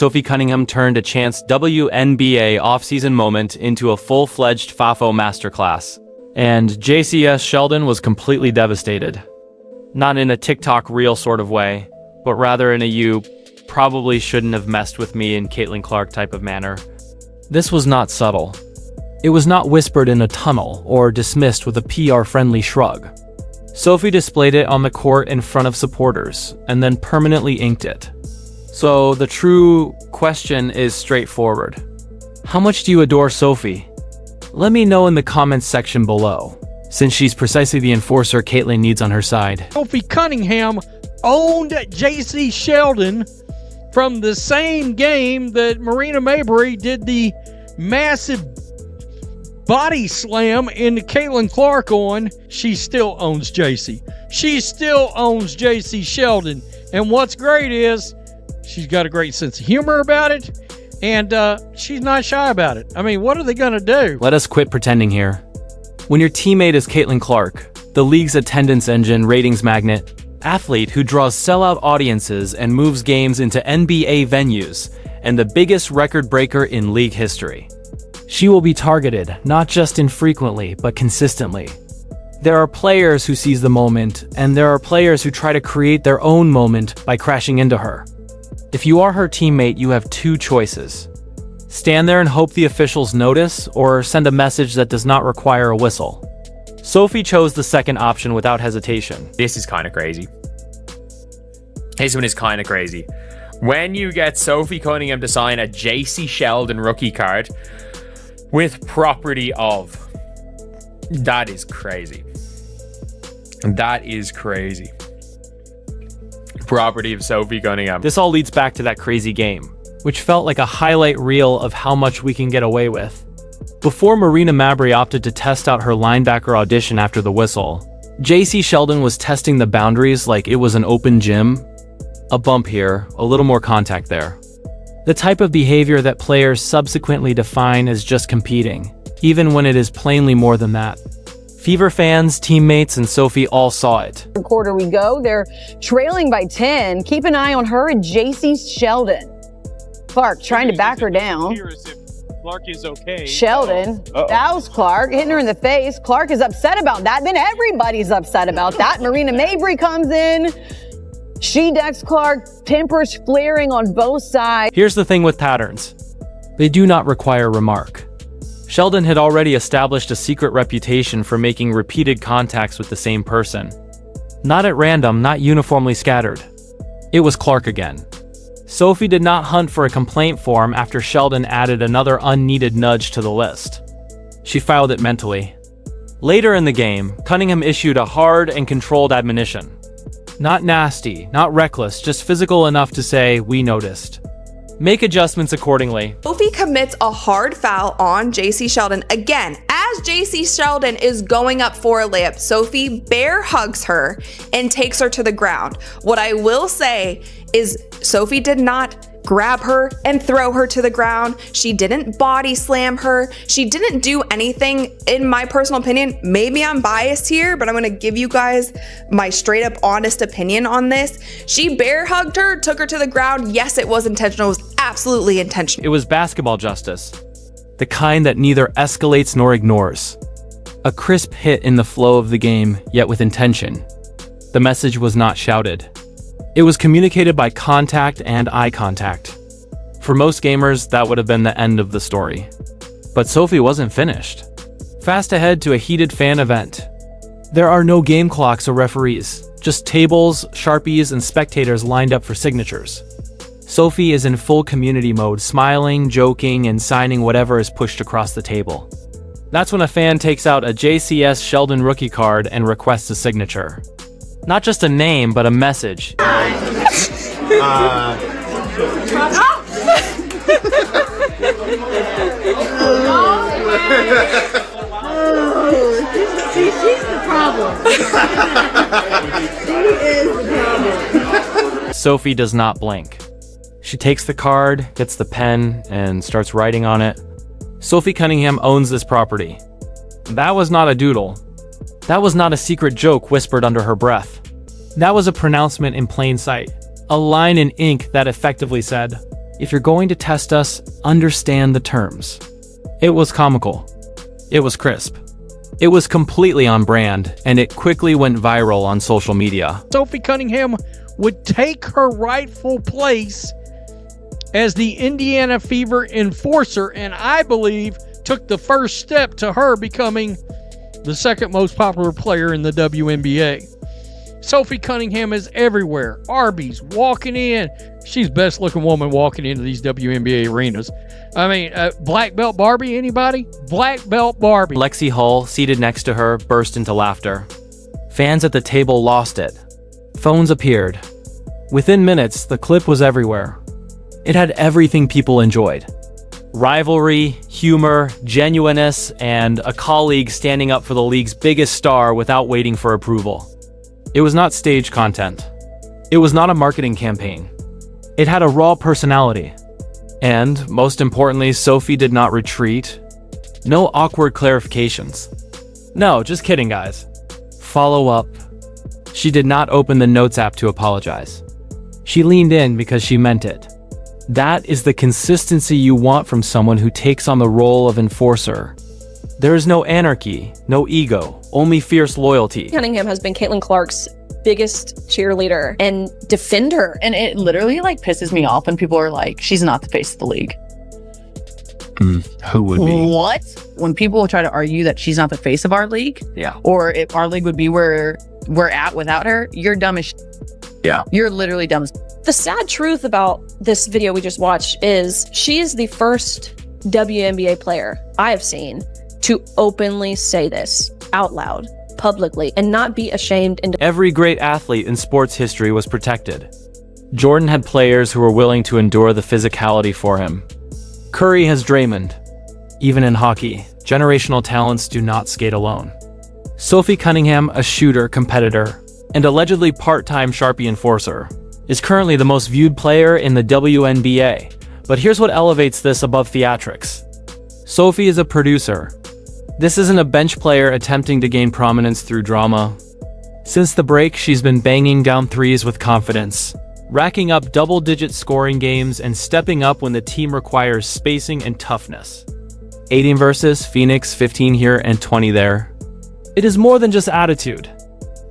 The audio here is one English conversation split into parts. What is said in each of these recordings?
Sophie Cunningham turned a chance WNBA offseason moment into a full-fledged FAFO masterclass. And Jacy Sheldon was completely devastated. Not in a TikTok reel sort of way, but rather in a "you probably shouldn't have messed with me" in Caitlin Clark type of manner. This was not subtle. It was not whispered in a tunnel or dismissed with a PR-friendly shrug. Sophie displayed it on the court in front of supporters, and then permanently inked it. So the true question is straightforward. How much do you adore Sophie? Let me know in the comments section below, since she's precisely the enforcer Caitlin needs on her side. Sophie Cunningham owned Jacy Sheldon from the same game that Marina Mabrey did the massive body slam into Caitlin Clark on. She still owns Jacy. She still owns Jacy Sheldon. And what's great is she's got a great sense of humor about it, and she's not shy about it. I mean, what are they going to do? Let us quit pretending here. When your teammate is Caitlin Clark, the league's attendance engine, ratings magnet, athlete who draws sellout audiences and moves games into NBA venues, and the biggest record breaker in league history, she will be targeted, not just infrequently, but consistently. There are players who seize the moment, and there are players who try to create their own moment by crashing into her. If you are her teammate, you have two choices. Stand there and hope the officials notice, or send a message that does not require a whistle. Sophie chose the second option without hesitation. This is kind of crazy. This one is kind of crazy. When you get Sophie Cunningham to sign a Jacy Sheldon rookie card with property of, that is crazy. That is crazy. Property of Sophie Cunningham. This all leads back to that crazy game, which felt like a highlight reel of how much we can get away with. Before Marina Mabrey opted to test out her linebacker audition after the whistle, Jacy Sheldon was testing the boundaries like it was an open gym. A bump here, a little more contact there. The type of behavior that players subsequently define as just competing, even when it is plainly more than that. Fever fans, teammates, and Sophie all saw it. Quarter we go. They're trailing by 10. Keep an eye on her and Jacy Sheldon. Clark trying to back her down. Clark is okay. Sheldon, that was Clark, hitting her in the face. Clark is upset about that. Then everybody's upset about that. Marina Mabrey comes in. She decks Clark, tempers flaring on both sides. Here's the thing with patterns. They do not require remark. Sheldon had already established a secret reputation for making repeated contacts with the same person. Not at random, not uniformly scattered. It was Clark again. Sophie did not hunt for a complaint form after Sheldon added another unneeded nudge to the list. She filed it mentally. Later in the game, Cunningham issued a hard and controlled admonition. Not nasty, not reckless, just physical enough to say, "We noticed. Make adjustments accordingly." Sophie commits a hard foul on Jacy Sheldon. Again, as Jacy Sheldon is going up for a layup, Sophie bear hugs her and takes her to the ground. What I will say is Sophie did not grab her and throw her to the ground. She didn't body slam her. She didn't do anything, in my personal opinion. Maybe I'm biased here, but I'm gonna give you guys my straight up honest opinion on this. She bear hugged her, took her to the ground. Yes, it was intentional. It was absolutely intentional. It was basketball justice. The kind that neither escalates nor ignores. A crisp hit in the flow of the game, yet with intention. The message was not shouted. It was communicated by contact and eye contact. For most gamers, that would have been the end of the story. But Sophie wasn't finished. Fast ahead to a heated fan event. There are no game clocks or referees, just tables, Sharpies, and spectators lined up for signatures. Sophie is in full community mode, smiling, joking, and signing whatever is pushed across the table. That's when a fan takes out a Jacy Sheldon rookie card and requests a signature. Not just a name, but a message. She's the problem. She is the problem. Sophie does not blink. She takes the card, gets the pen, and starts writing on it. Sophie Cunningham owns this property. That was not a doodle. That was not a secret joke whispered under her breath. That was a pronouncement in plain sight. A line in ink that effectively said, If you're going to test us, understand the terms. It was comical. It was crisp. It was completely on brand, and it quickly went viral on social media. Sophie Cunningham would take her rightful place as the Indiana Fever enforcer, and I believe took the first step to her becoming the second most popular player in the WNBA. Sophie Cunningham is everywhere. Arby's, walking in. She's best looking woman walking into these WNBA arenas. I mean, black belt Barbie, anybody? Black belt Barbie. Lexi Hull, seated next to her, burst into laughter. Fans at the table lost it. Phones appeared. Within minutes, the clip was everywhere. It had everything people enjoyed. Rivalry, humor, genuineness, and a colleague standing up for the league's biggest star without waiting for approval. It was not stage content. It was not a marketing campaign. It had a raw personality. And, most importantly, Sophie did not retreat. No awkward clarifications. No, just kidding, guys. Follow up. She did not open the notes app to apologize. She leaned in because she meant it. That is the consistency you want from someone who takes on the role of enforcer. There is no anarchy, no ego, only fierce loyalty. Cunningham has been Caitlin Clark's biggest cheerleader and defender. And it literally like pisses me off when people are like, she's not the face of the league. Who would be? What? When people try to argue that she's not the face of our league, or if our league would be where we're at without her, you're dumb as Yeah. You're literally dumb as The sad truth about this video we just watched is she is the first WNBA player I have seen to openly say this out loud, publicly, and not be ashamed. And Every great athlete in sports history was protected. Jordan had players who were willing to endure the physicality for him. Curry has Draymond. Even in hockey, generational talents do not skate alone. Sophie Cunningham, a shooter, competitor, and allegedly part-time Sharpie enforcer, is currently the most viewed player in the WNBA. But here's what elevates this above theatrics. Sophie is a producer. This isn't a bench player attempting to gain prominence through drama. Since the break, she's been banging down threes with confidence, racking up double-digit scoring games and stepping up when the team requires spacing and toughness. 18 versus Phoenix, 15 here and 20 there. It is more than just attitude.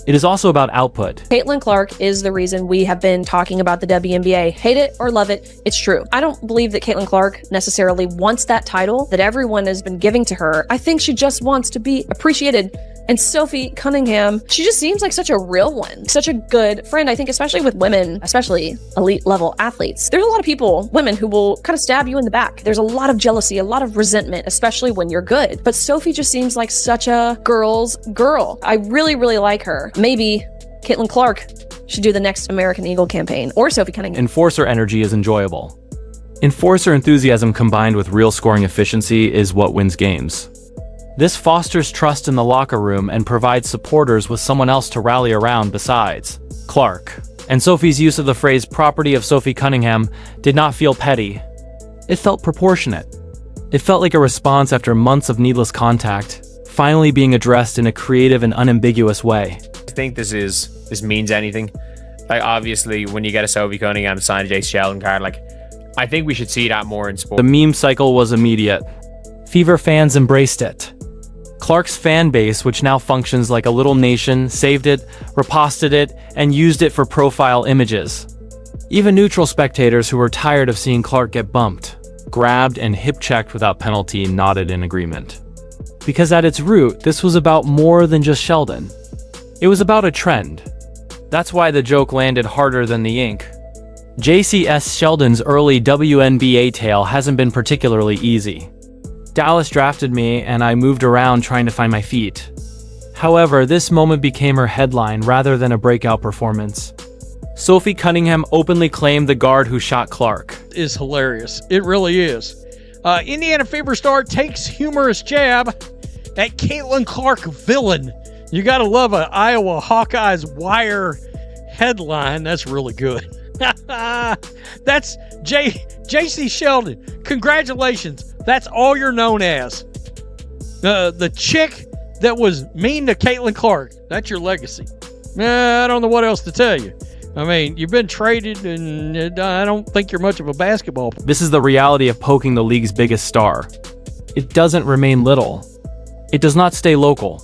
It is also about output. Caitlin Clark is the reason we have been talking about the WNBA. Hate it or love it, it's true. I don't believe that Caitlin Clark necessarily wants that title that everyone has been giving to her. I think she just wants to be appreciated. And Sophie Cunningham, she just seems like such a real one, such a good friend. I think especially with women, especially elite level athletes, there's a lot of people, women, who will kind of stab you in the back. There's a lot of jealousy, a lot of resentment, especially when you're good. But Sophie just seems like such a girl's girl. I really, really like her. Maybe Caitlin Clark should do the next American Eagle campaign, or Sophie Cunningham. Enforcer energy is enjoyable. Enforcer enthusiasm combined with real scoring efficiency is what wins games. This fosters trust in the locker room and provides supporters with someone else to rally around besides Clark. And Sophie's use of the phrase "property of Sophie Cunningham" did not feel petty. It felt proportionate. It felt like a response after months of needless contact, finally being addressed in a creative and unambiguous way. I think this means anything. Like, obviously, when you get a Sophie Cunningham to sign a Jacy Sheldon card, like, I think we should see that more in sport. The meme cycle was immediate. Fever fans embraced it. Clark's fan base, which now functions like a little nation, saved it, reposted it, and used it for profile images. Even neutral spectators who were tired of seeing Clark get bumped, grabbed, and hip-checked without penalty nodded in agreement. Because at its root, this was about more than just Sheldon. It was about a trend. That's why the joke landed harder than the ink. Jacy Sheldon's early WNBA tale hasn't been particularly easy. Dallas drafted me, and I moved around trying to find my feet. However, this moment became her headline rather than a breakout performance. Sophie Cunningham openly claimed the guard who shot Clark. Is hilarious. It really is. Indiana Fever star takes humorous jab at Caitlin Clark villain. You gotta love an Iowa Hawkeyes Wire headline. That's really good. That's Jacy Sheldon. Congratulations. That's all you're known as. The chick that was mean to Caitlin Clark. That's your legacy. I don't know what else to tell you. I mean, you've been traded, and I don't think you're much of a basketball player. This is the reality of poking the league's biggest star. It doesn't remain little. It does not stay local.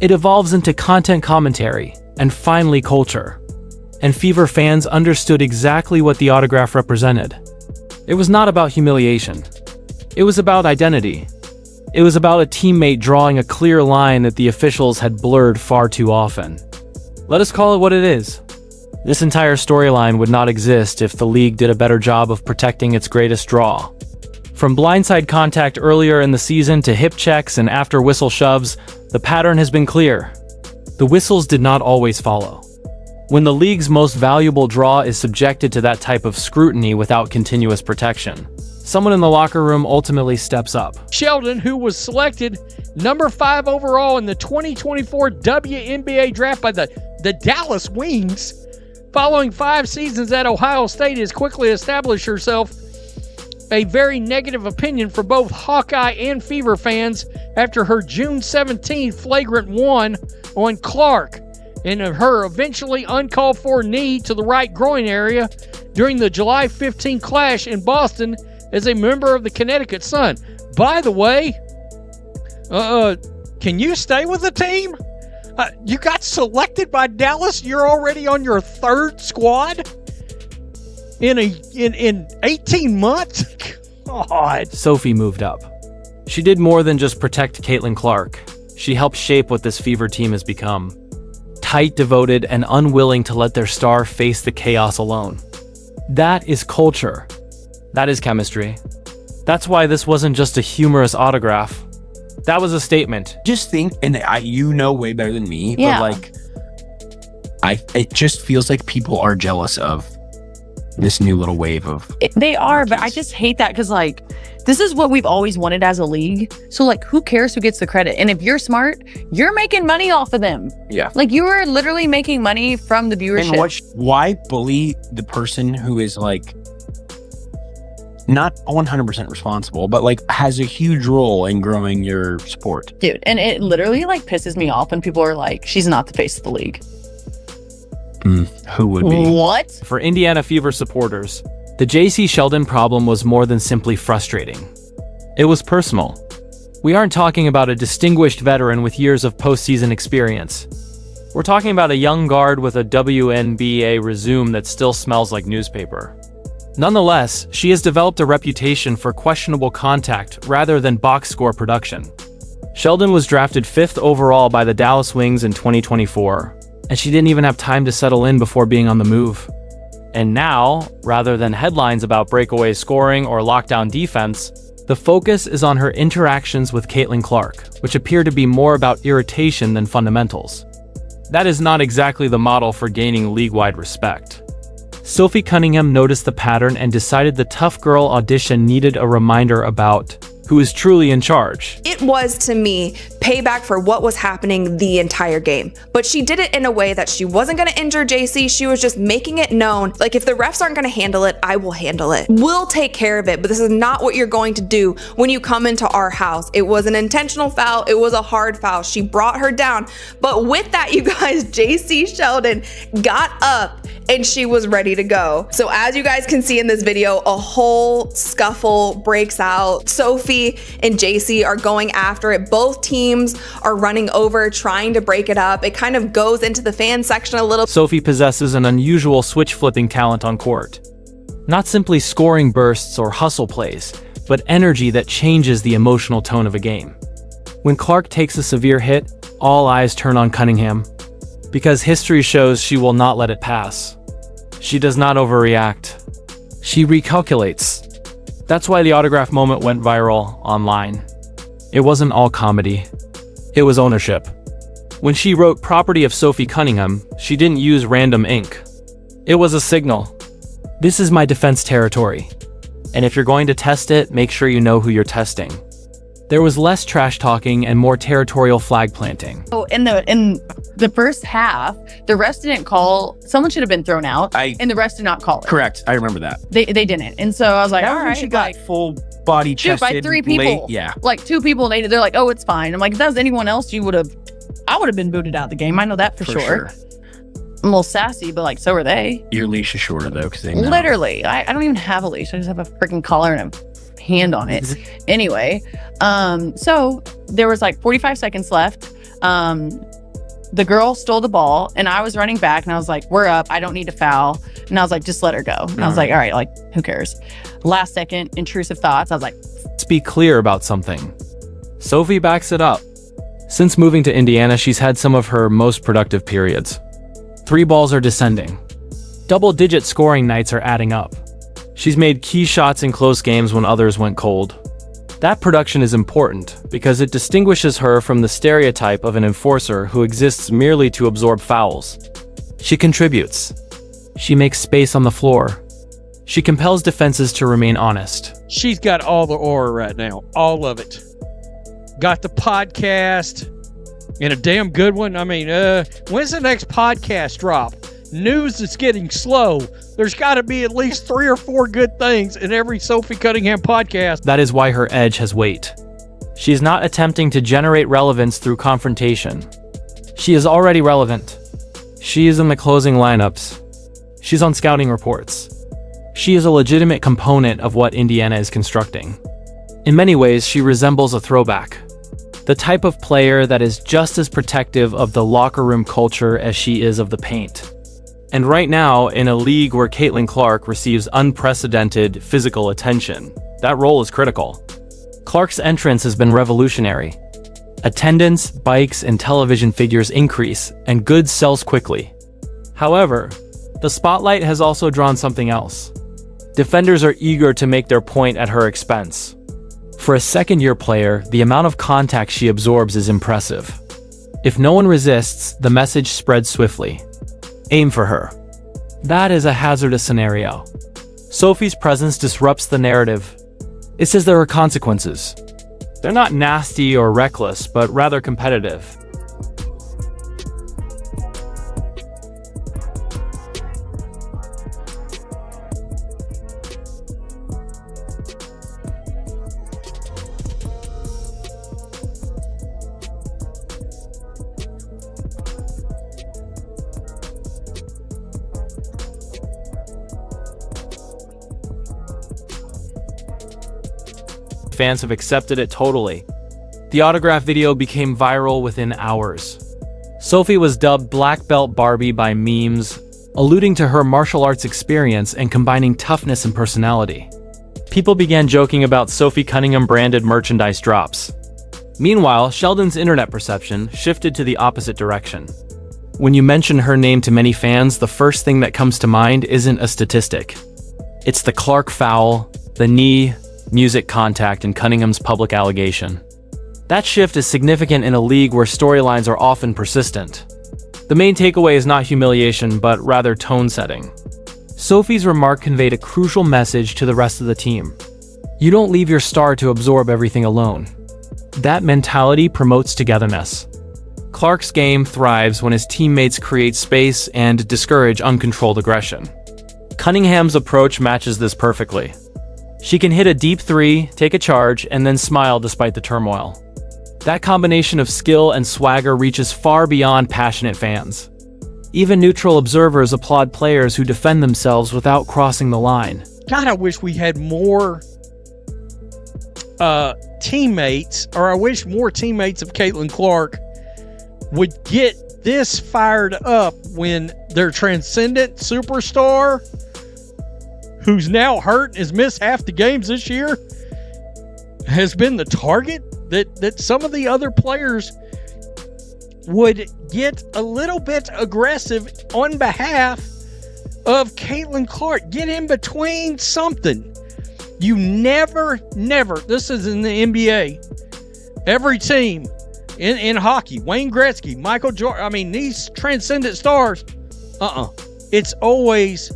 It evolves into content commentary, and finally culture. And Fever fans understood exactly what the autograph represented. It was not about humiliation. It was about identity. It was about a teammate drawing a clear line that the officials had blurred far too often. Let us call it what it is. This entire storyline would not exist if the league did a better job of protecting its greatest draw. From blindside contact earlier in the season to hip checks and after whistle shoves, the pattern has been clear. The whistles did not always follow. When the league's most valuable draw is subjected to that type of scrutiny without continuous protection, someone in the locker room ultimately steps up. Sheldon, who was selected number 5 overall in the 2024 WNBA draft by the Dallas Wings, following 5 seasons at Ohio State, has quickly established herself a very negative opinion for both Hawkeye and Fever fans after her June 17th flagrant one on Clark and her eventually uncalled for knee to the right groin area during the July 15 clash in Boston as a member of the Connecticut Sun. By the way, can you stay with the team? You got selected by Dallas. You're already on your 3rd squad in 18 months. God. Sophie moved up. She did more than just protect Caitlin Clark. She helped shape what this Fever team has become. Tight, devoted, and unwilling to let their star face the chaos alone. That is culture. That is chemistry. That's why this wasn't just a humorous autograph. That was a statement. Just think, and you know way better than me, Yeah. but it just feels like people are jealous of this new little wave of. They are, but I just hate that because this is what we've always wanted as a league. So who cares who gets the credit? And if you're smart, you're making money off of them. Yeah. You are literally making money from the viewership. And why bully the person who is not 100% responsible, but has a huge role in growing your sport? Dude, and it literally pisses me off when people are like, she's not the face of the league. Who would be? What? For Indiana Fever supporters, the Jacy Sheldon problem was more than simply frustrating. It was personal. We aren't talking about a distinguished veteran with years of postseason experience. We're talking about a young guard with a WNBA resume that still smells like newspaper. Nonetheless, she has developed a reputation for questionable contact rather than box score production. Sheldon was drafted 5th overall by the Dallas Wings in 2024, and she didn't even have time to settle in before being on the move. And now, rather than headlines about breakaway scoring or lockdown defense, the focus is on her interactions with Caitlin Clark, which appear to be more about irritation than fundamentals. That is not exactly the model for gaining league-wide respect. Sophie Cunningham noticed the pattern and decided the tough girl audition needed a reminder about who is truly in charge. It was, to me, payback for what was happening the entire game. But she did it in a way that she wasn't going to injure Jacy. She was just making it known, if the refs aren't going to handle it, I will handle it. We'll take care of it, but this is not what you're going to do when you come into our house. It was an intentional foul. It was a hard foul. She brought her down. But with that, you guys, Jacy Sheldon got up and she was ready to go. So as you guys can see in this video, a whole scuffle breaks out. Sophie and Jacy are going after it. Both teams are running over, trying to break it up. It kind of goes into the fan section a little. Sophie possesses an unusual switch-flipping talent on court. Not simply scoring bursts or hustle plays, but energy that changes the emotional tone of a game. When Clark takes a severe hit, all eyes turn on Cunningham, because history shows she will not let it pass. She does not overreact. She recalculates. That's why the autograph moment went viral online. It wasn't all comedy. It was ownership. When she wrote "Property of Sophie Cunningham," she didn't use random ink. It was a signal. This is my defense territory. And if you're going to test it, make sure you know who you're testing. There was less trash talking and more territorial flag planting. Oh, in the first half, the refs didn't call. Someone should have been thrown out, and the refs did not call it. Correct. I remember that. They didn't, and so I was like, all right, She got full body chested. Dude, by 3 people. Yeah. 2 people. They're like, oh, it's fine. I'm like, if that was anyone else, I would have been booted out of the game. I know that for sure. I'm a little sassy, but like, so are they. Your leash is shorter though, because they know. Literally, I don't even have a leash. I just have a freaking collar and a hand on it. Anyway, so there was like 45 seconds left. The girl stole the ball and I was running back and I was like, we're up. I don't need to foul. And I was like, just let her go. And I was like, all right, like, who cares? Last second, intrusive thoughts. I was like, Let's be clear about something. Sophie backs it up. Since moving to Indiana, she's had some of her most productive periods. 3 balls are descending. Double-digit scoring nights are adding up. She's made key shots in close games when others went cold. That production is important because it distinguishes her from the stereotype of an enforcer who exists merely to absorb fouls. She contributes. She makes space on the floor. She compels defenses to remain honest. She's got all the aura right now. All of it. Got the podcast and a damn good one. I mean, when's the next podcast drop? News is getting slow. There's got to be at least 3 or 4 good things in every Sophie Cunningham podcast. That is why her edge has weight. She is not attempting to generate relevance through confrontation. She is already relevant. She is in the closing lineups. She's on scouting reports. She is a legitimate component of what Indiana is constructing. In many ways, she resembles a throwback. The type of player that is just as protective of the locker room culture as she is of the paint. And right now, in a league where Caitlin Clark receives unprecedented physical attention, that role is critical. Clark's entrance has been revolutionary. Attendance, bikes, and television figures increase, and goods sells quickly. However, the spotlight has also drawn something else. Defenders are eager to make their point at her expense. For a second-year player, the amount of contact she absorbs is impressive. If no one resists, the message spreads swiftly. Aim for her. That is a hazardous scenario. Sophie's presence disrupts the narrative. It says there are consequences. They're not nasty or reckless, but rather competitive. Fans have accepted it totally. The autograph video became viral within hours. Sophie was dubbed Black Belt Barbie by memes, alluding to her martial arts experience and combining toughness and personality. People began joking about Sophie Cunningham branded merchandise drops. Meanwhile, Sheldon's internet perception shifted to the opposite direction. When you mention her name to many fans, the first thing that comes to mind isn't a statistic. It's the Clark foul, the knee, music contact, and Cunningham's public allegation. That shift is significant in a league where storylines are often persistent. The main takeaway is not humiliation, but rather tone setting. Sophie's remark conveyed a crucial message to the rest of the team. You don't leave your star to absorb everything alone. That mentality promotes togetherness. Clark's game thrives when his teammates create space and discourage uncontrolled aggression. Cunningham's approach matches this perfectly. She can hit a deep 3, take a charge, and then smile despite the turmoil. That combination of skill and swagger reaches far beyond passionate fans. Even neutral observers applaud players who defend themselves without crossing the line. God, I wish we had more teammates, or I wish more teammates of Caitlin Clark would get this fired up when their transcendent superstar, who's now hurt and has missed half the games this year, has been the target, that some of the other players would get a little bit aggressive on behalf of Caitlin Clark. Get in between something. You never, this is in the NBA. Every team in hockey, Wayne Gretzky, Michael Jordan, I mean, these transcendent stars, it's always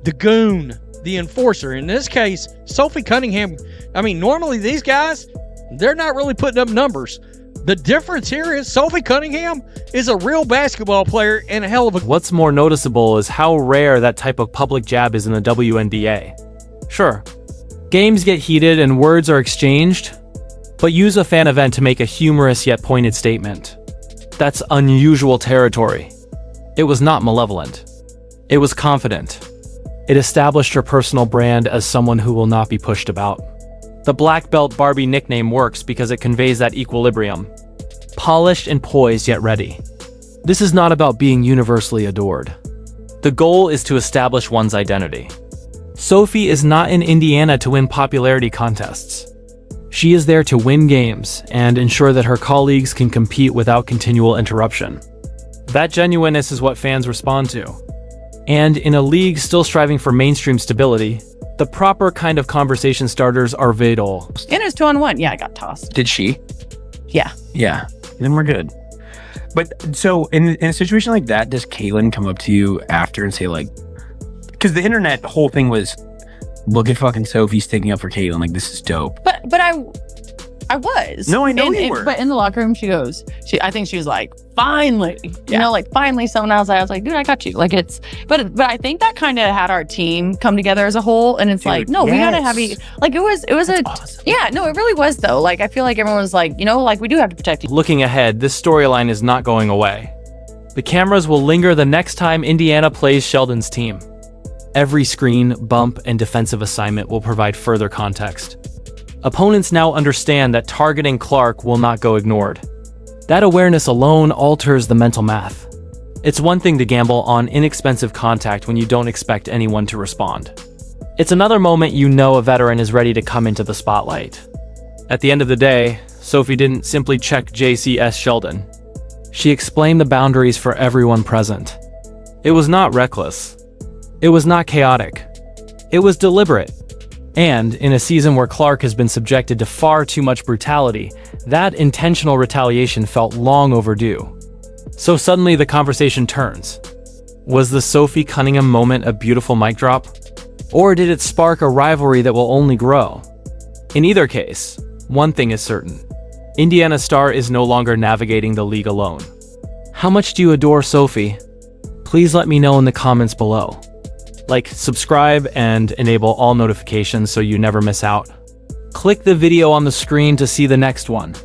the goon, the enforcer. In this case, Sophie Cunningham, I mean, normally these guys, they're not really putting up numbers. The difference here is Sophie Cunningham is a real basketball player and a hell of a... What's more noticeable is how rare that type of public jab is in the WNBA. Sure, games get heated and words are exchanged, but use a fan event to make a humorous yet pointed statement. That's unusual territory. It was not malevolent. It was confident. It established her personal brand as someone who will not be pushed about. The Black Belt Barbie nickname works because it conveys that equilibrium. Polished and poised yet ready. This is not about being universally adored. The goal is to establish one's identity. Sophie is not in Indiana to win popularity contests. She is there to win games and ensure that her colleagues can compete without continual interruption. That genuineness is what fans respond to. And in a league still striving for mainstream stability, the proper kind of conversation starters are vital. And it's 2-on-1. Yeah, I got tossed. Did she? Yeah. Yeah. Then we're good. But so in a situation like that, does Caitlyn come up to you after and say like, because the internet whole thing was, look at fucking Sophie sticking up for Caitlyn, like this is dope. But I was. No, I know you were. But in the locker room, I think she was like, finally, you know, like finally someone else. I was like, dude, I got you. Like but I think that kind of had our team come together as a whole. And it's dude, like, no, yes. We gotta have like it was awesome. Yeah, no, it really was though. Like, I feel like everyone was like, you know, like we do have to protect you. Looking ahead, this storyline is not going away. The cameras will linger the next time Indiana plays Sheldon's team. Every screen, bump, and defensive assignment will provide further context. Opponents now understand that targeting Clark will not go ignored. That awareness alone alters the mental math. It's one thing to gamble on inexpensive contact when you don't expect anyone to respond. It's another moment you know a veteran is ready to come into the spotlight. At the end of the day, Sophie didn't simply check Jacy Sheldon. She explained the boundaries for everyone present. It was not reckless. It was not chaotic. It was deliberate. And in a season where Clark has been subjected to far too much brutality, that intentional retaliation felt long overdue. So suddenly the conversation turns. Was the Sophie Cunningham moment a beautiful mic drop? Or did it spark a rivalry that will only grow? In either case, one thing is certain. Indiana Star is no longer navigating the league alone. How much do you adore Sophie? Please let me know in the comments below. Like, subscribe, and enable all notifications so you never miss out. Click the video on the screen to see the next one.